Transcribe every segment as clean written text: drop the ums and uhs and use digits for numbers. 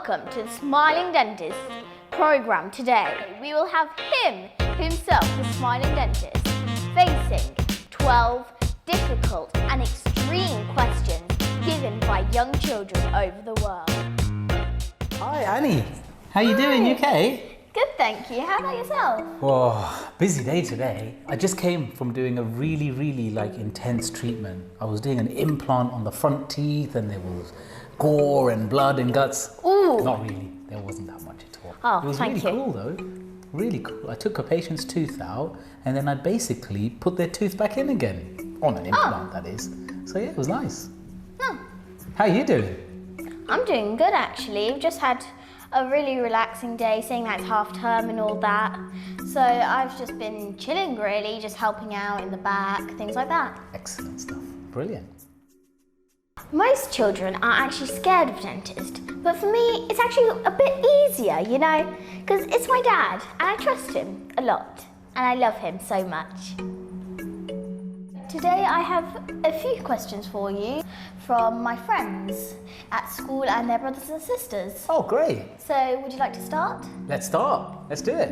welcome to the Smiling Dentist program today. We will have himself, the Smiling Dentist, facing 12 difficult and extreme questions given by young children over the world. Hi Annie, how you doing? You okay? Good, thank you. How about yourself? Oh, busy day today. I just came from doing a really intense treatment. I was doing an implant on the front teeth and there was gore and blood and guts. Ooh. Not really, there wasn't that much at all. Oh, it was thank really you. cool though, really cool. I took a patient's tooth out and then I basically put their tooth back in again. On an implant, that is. So yeah, it was nice. Oh. How are you doing? I'm doing good actually. We've just had a really relaxing day, seeing that it's half term and all that. So I've just been chilling really, just helping out in the back, things like that. Excellent stuff, brilliant. Most children are actually scared of dentists, but for me it's actually a bit easier, you know, because it's my dad and I trust him a lot and I love him so much. Today I have a few questions for you from my friends at school and their brothers and sisters. Oh, great. So would you like to start? Let's start. Let's do it.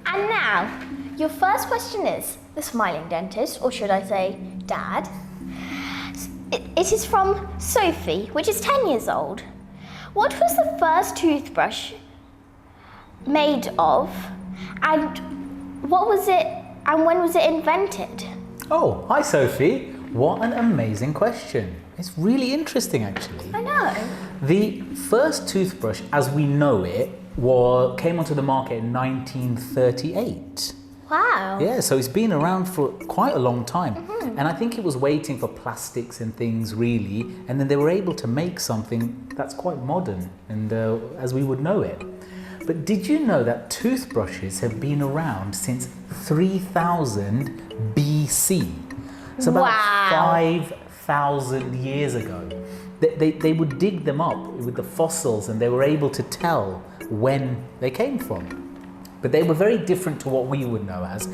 And now, your first question is, the Smiling Dentist, or should I say Dad? It is from Sophie, which is 10 years old. What was the first toothbrush made of, and what was it, and when was it invented? Oh, hi Sophie. What an amazing question. It's really interesting actually. I know. The first toothbrush as we know it came onto the market in 1938. Wow. Yeah, so it's been around for quite a long time. And I think it was waiting for plastics and things really, and then they were able to make something that's quite modern and as we would know it. But did you know that toothbrushes have been around since 3000 BC? So about 5,000 years ago. They would dig them up with the fossils and they were able to tell when they came from. But they were very different to what we would know as.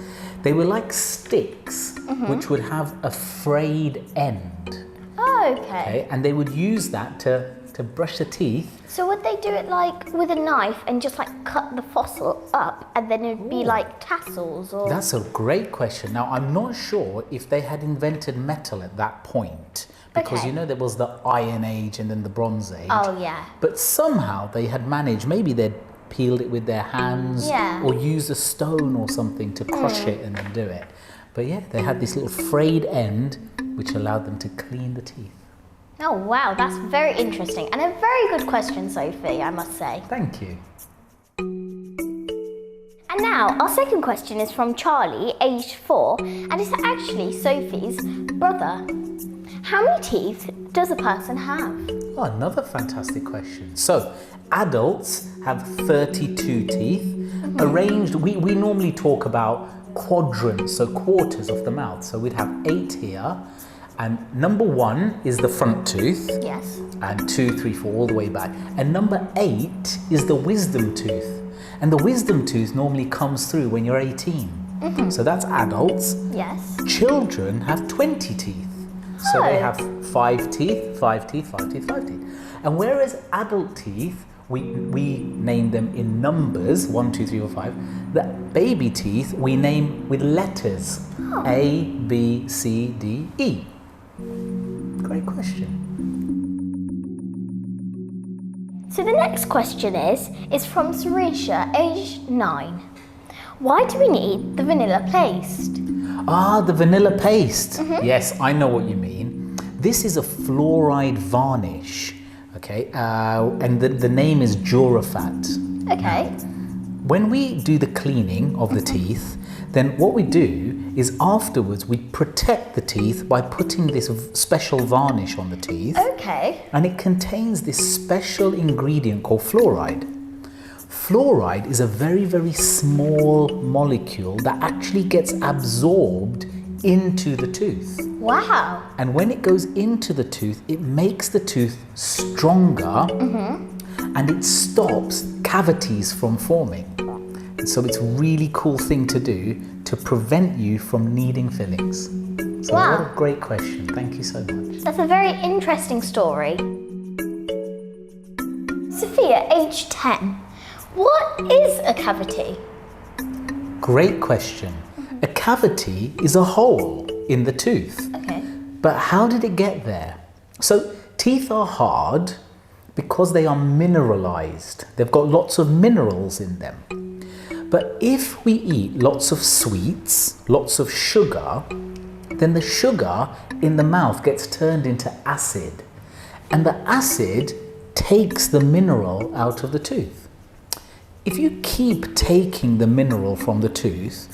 They were like sticks, which would have a frayed end. Oh, okay. And they would use that to brush the teeth. So would they do it like with a knife and just like cut the fossil up and then it'd be like tassels or? That's a great question. Now I'm not sure if they had invented metal at that point because you know there was the Iron Age and then the Bronze Age. Oh yeah. But somehow they had managed, maybe they'd peeled it with their hands or used a stone or something to crush it and then do it. But yeah, they had this little frayed end which allowed them to clean the teeth. Oh wow, that's very interesting and a very good question, Sophie, I must say. Thank you. And now, our second question is from Charlie, aged 4, and it's actually Sophie's brother. How many teeth does a person have? Oh, another fantastic question. So, adults have 32 teeth, arranged, we normally talk about quadrants, so quarters of the mouth. So we'd have 8 here. And number 1 is the front tooth. Yes. And 2, 3, 4, all the way back. And number 8 is the wisdom tooth. And the wisdom tooth normally comes through when you're 18. So that's adults. Yes. Children have 20 teeth. So they have 5 teeth, 5 teeth, 5 teeth, 5 teeth. And whereas adult teeth, we name them in numbers, 1, 2, 3, 4, 5. The baby teeth we name with letters. A, B, C, D, E. Great question. So the next question is from Sarisha, aged 9. Why do we need the vanilla paste? Ah, the vanilla paste. Yes, I know what you mean. This is a fluoride varnish, okay? And the name is Durafat. Okay. When we do the cleaning of the teeth, then what we do is afterwards we protect the teeth by putting this special varnish on the teeth. Okay. And it contains this special ingredient called fluoride. Fluoride is a very, very small molecule that actually gets absorbed into the tooth. Wow. And when it goes into the tooth, it makes the tooth stronger and it stops cavities from forming. And so it's a really cool thing to do to prevent you from needing fillings. So Wow. what a great question. Thank you so much. That's a very interesting story. Sophia, age 10. What is a cavity? Great question. A cavity is a hole in the tooth. Okay. But how did it get there? So teeth are hard because they are mineralized. They've got lots of minerals in them. But if we eat lots of sweets, lots of sugar, then the sugar in the mouth gets turned into acid. And the acid takes the mineral out of the tooth. If you keep taking the mineral from the tooth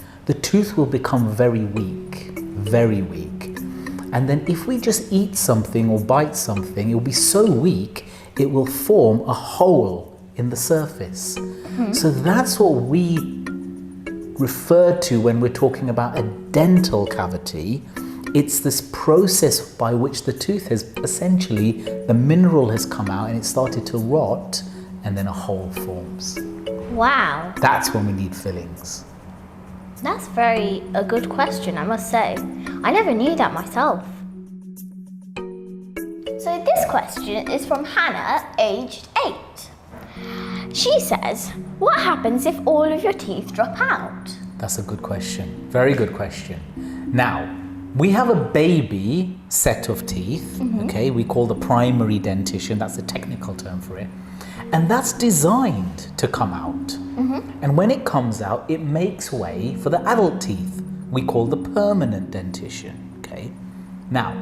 will become very weak, very weak. And then if we just eat something or bite something, it will be so weak, it will form a hole in the surface. So that's what we refer to when we're talking about a dental cavity. It's this process by which the tooth has essentially, the mineral has come out and it started to rot and then a hole forms. Wow. That's when we need fillings. That's a good question, I must say. I never knew that myself. So this question is from Hannah, aged 8. She says, what happens if all of your teeth drop out? That's a good question. Very good question. Now, we have a baby set of teeth, okay? We call the primary dentition, that's the technical term for it. And that's designed to come out. And when it comes out, it makes way for the adult teeth. We call the permanent dentition, okay? Now,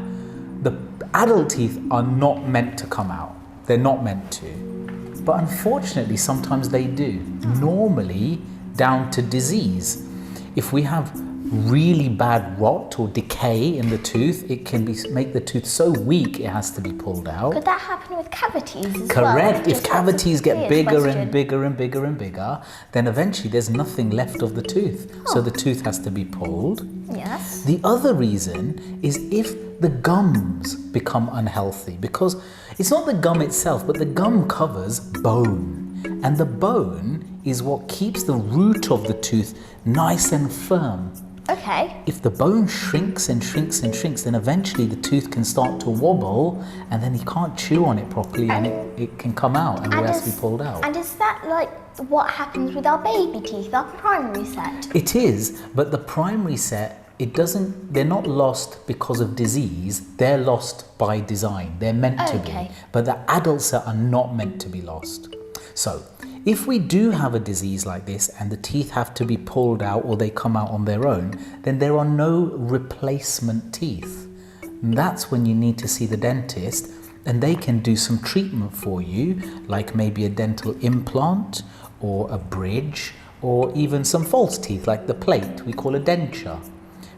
the adult teeth are not meant to come out. They're not meant to. But unfortunately, sometimes they do. Normally, down to disease. If we have really bad rot or decay in the tooth, it can make the tooth so weak it has to be pulled out. Could that happen with cavities as well? Correct. If Just cavities get Sophia's bigger question. and bigger and bigger and bigger, then eventually there's nothing left of the tooth. So the tooth has to be pulled. Yes. The other reason is if the gums become unhealthy, because it's not the gum itself, but the gum covers bone. And the bone is what keeps the root of the tooth nice and firm. Okay. If the bone shrinks and shrinks and shrinks, then eventually the tooth can start to wobble and then you can't chew on it properly and it can come out and it has to be pulled out. And is that like what happens with our baby teeth, our primary set? It is, but the primary set, they're not lost because of disease, they're lost by design. They're meant to be. But the adult set are not meant to be lost. So, if we do have a disease like this and the teeth have to be pulled out or they come out on their own, then there are no replacement teeth. And that's when you need to see the dentist and they can do some treatment for you, like maybe a dental implant or a bridge or even some false teeth like the plate we call a denture.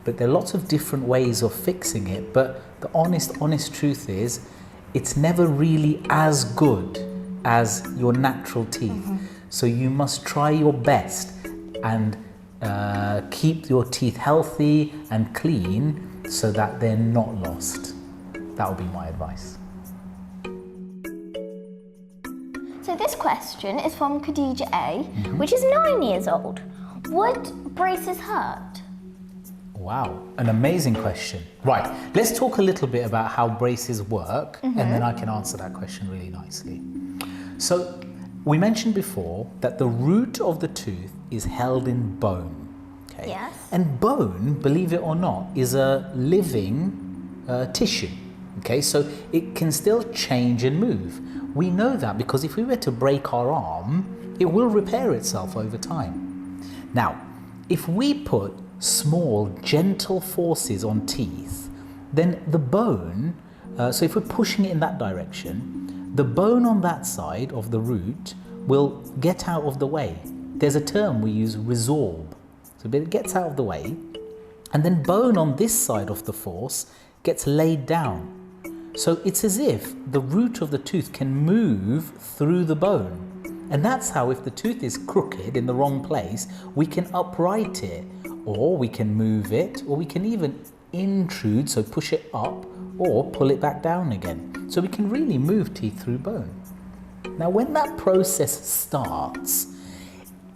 But there are lots of different ways of fixing it, but the honest truth is it's never really as good as your natural teeth. So you must try your best and keep your teeth healthy and clean so that they're not lost. That would be my advice. So this question is from Khadija A, which is 9 years old. Would braces hurt? Wow, an amazing question. Right, let's talk a little bit about how braces work and then I can answer that question really nicely. So, we mentioned before that the root of the tooth is held in bone. Okay? Yes. And bone, believe it or not, is a living tissue. Okay, so it can still change and move. We know that because if we were to break our arm, it will repair itself over time. Now, if we put small, gentle forces on teeth, then the bone, so if we're pushing it in that direction, the bone on that side of the root will get out of the way. There's a term we use, resorb. So it gets out of the way, and then bone on this side of the force gets laid down. So it's as if the root of the tooth can move through the bone. And that's how, if the tooth is crooked in the wrong place, we can upright it, or we can move it, or we can even intrude, so push it up, or pull it back down again. So we can really move teeth through bone. Now when that process starts,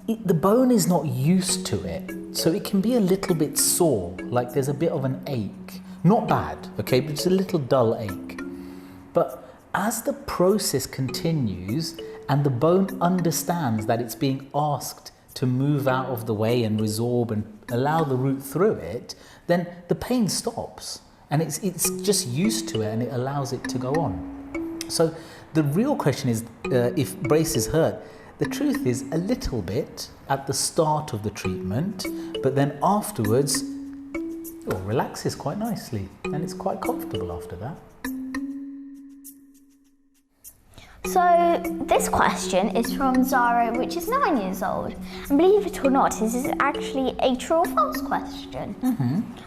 the bone is not used to it, so it can be a little bit sore, like there's a bit of an ache. Not bad, okay, but it's a little dull ache. But as the process continues and the bone understands that it's being asked to move out of the way and resorb and allow the root through it, then the pain stops and it's just used to it and it allows it to go on. So the real question is if braces hurt. The truth is a little bit at the start of the treatment, but then afterwards it relaxes quite nicely and it's quite comfortable after that. So this question is from Zara, which is 9 years old. And believe it or not, this is actually a true or false question.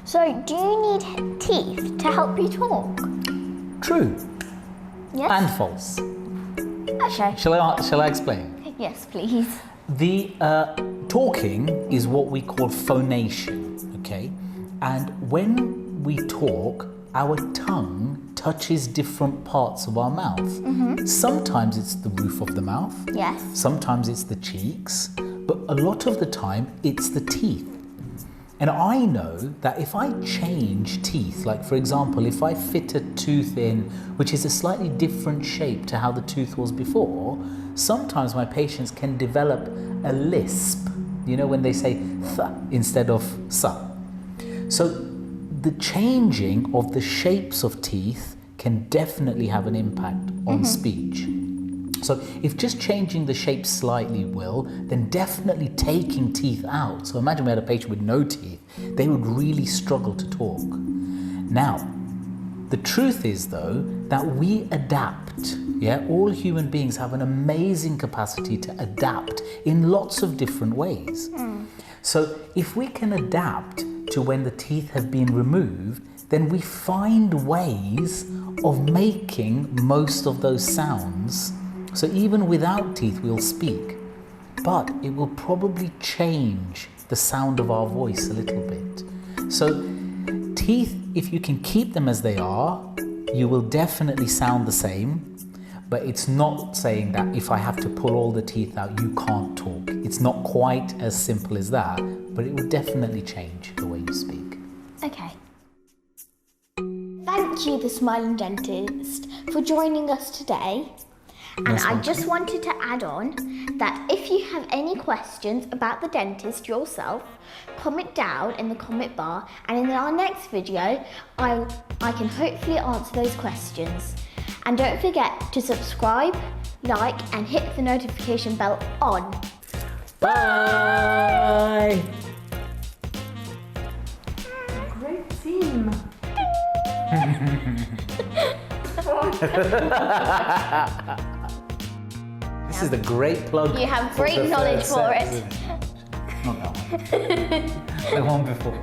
So do you need teeth to help you talk? True. Yes? And false. Okay. Shall I explain? Yes, please. The talking is what we call phonation, okay? And when we talk, our tongue touches different parts of our mouth. Sometimes it's the roof of the mouth. Yes. Sometimes it's the cheeks, but a lot of the time it's the teeth. And I know that if I change teeth, like for example, if I fit a tooth in which is a slightly different shape to how the tooth was before, sometimes my patients can develop a lisp, you know, when they say th instead of sa. So the changing of the shapes of teeth can definitely have an impact on speech. So if just changing the shape slightly will, then definitely taking teeth out. So imagine we had a patient with no teeth, they would really struggle to talk. Now, the truth is though, that we adapt. Yeah, all human beings have an amazing capacity to adapt in lots of different ways. So if we can adapt to when the teeth have been removed, then we find ways of making most of those sounds. So even without teeth, we'll speak, but it will probably change the sound of our voice a little bit. So teeth, if you can keep them as they are, you will definitely sound the same, but it's not saying that if I have to pull all the teeth out, you can't talk. It's not quite as simple as that, but it will definitely change the way you speak. Okay. Thank you, the Smiling Dentist, for joining us today. And I just wanted to add on that if you have any questions about the dentist yourself, comment down in the comment bar, and in our next video, I can hopefully answer those questions. And don't forget to subscribe, like, and hit the notification bell on. Bye! Great team. This is the great plug. You have of great the knowledge first for set, it. isn't it? Not that one. The one before.